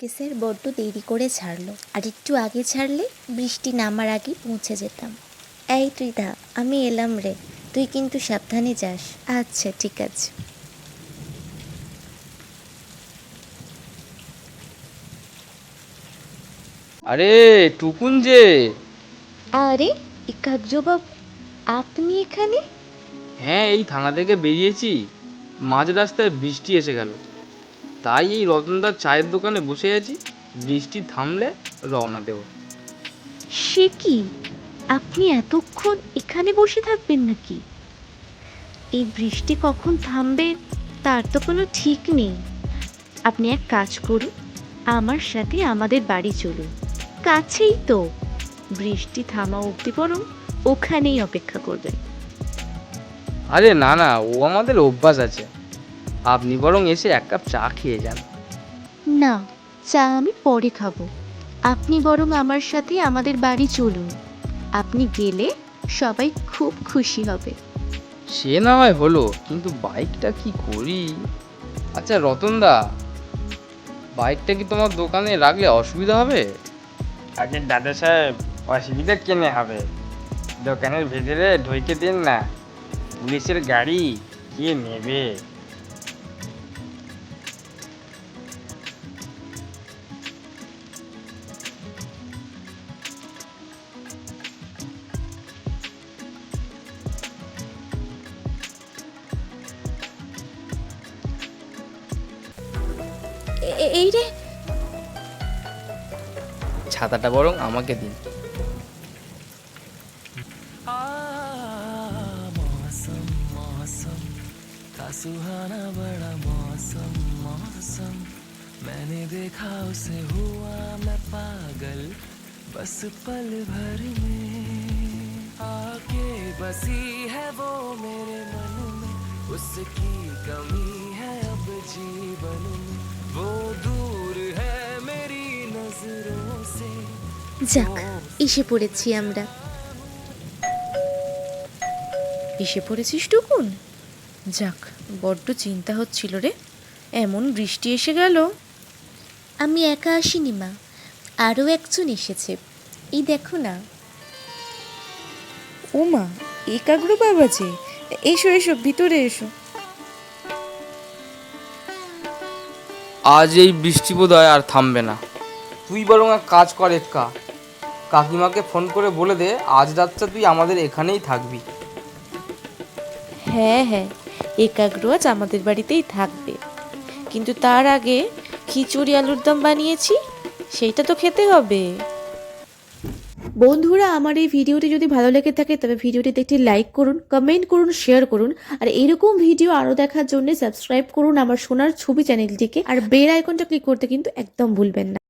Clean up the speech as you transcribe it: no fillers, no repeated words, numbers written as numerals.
আজকে স্যার বড্ড দেরি করে ছাড়লো, আর একটু আগে ছাড়লে বৃষ্টি নামার আগে পৌঁছে যেতাম। এই ত্রিধা, আমি এলাম রে, তুই কিন্তু সাবধানে যাস। আচ্ছা ঠিক আছে। আরে টুকুন যে। আরে একাগ্রবাবু, আপনি এখানে? হ্যাঁ, এই থানা থেকে বেরিয়েছি, মাঝ রাস্তায় বৃষ্টি এসে গেল, তাই এই রতনদার চায়ের দোকানে বসে আছি। বৃষ্টি থামলে রওনা দেব। সে কি, আপনি এতক্ষণ এখানে বসে থাকবেন নাকি? এই বৃষ্টি কখন থামবে তার তো কোনো ঠিক নেই। আপনি এক কাজ করুন, আমার সাথে আমাদের বাড়ি চলুন, কাছেই তো। বৃষ্টি থামা অবধি বরং ওখানেই অপেক্ষা করবেন। আরে না না, ও আমাদের অভ্যাস আছে, আপনি বরং এসে এক কাপ চা খেয়ে যান। না, চা আমি পরে খাবো। আপনি বরং আমার সাথে আমাদের বাড়ি চলুন। আপনি গেলে সবাই খুব খুশি হবে। সে না হয় হলো, কিন্তু বাইকটা কি করি? আচ্ছা রতনদা, বাইকটা কি তোমার দোকানে রাখলে অসুবিধা হবে? আগে দাদা সাহেব, অসুবিধা কেন হবে? দোকানের ভেতরে ঢুকে দিন না, পুলিশের গাড়ি কে নেবে? এই রে, ছাতাটা বরং আমাকে দিন। मौसम मौसम था सुहाना बड़ा मौसम मौसम मैंने देखा उसे हुआ मैं पागल बस पल भर में आके बसी है वो मेरे मन में उसकी कमी है अब जीवन में वो दूर है मेरी नजरों से যাক, এসে পড়েছি আমরা। এসে পড়েছিস টুকুন? যাক, বড্ড চিন্তা হচ্ছিল রে, এমন বৃষ্টি এসে গেল। আমি একা আসিনি মা, আরও একজন এসেছে, এই দেখো না। ও মা, একাগ্র বাবা যে, এসো এসো, ভিতরে এসো। আজ এই বৃষ্টি বোধহয় আর থামবে না। তুই বরং এক কাজ কর, কাকিমাকে ফোন করে বলে দে আজ রাতটা তুই আমাদের এখানেই থাকবি। হ্যাঁ হ্যাঁ, একাগ্র আজ আমাদের বাড়িতেই থাকবে, কিন্তু তার আগে খিচুড়ি আলুর দম বানিয়েছি, সেইটা তো খেতে হবে। বন্ধুরা, আমার এই ভিডিওটি যদি ভালো লেগে থাকে তবে ভিডিওটিতে একটি লাইক করুন, কমেন্ট করুন, শেয়ার করুন, আর এরকম ভিডিও আরও দেখার জন্য সাবস্ক্রাইব করুন আমার সোনার ছবি চ্যানেলটিকে, আর বেল আইকনটা ক্লিক করতে কিন্তু একদম ভুলবেন না।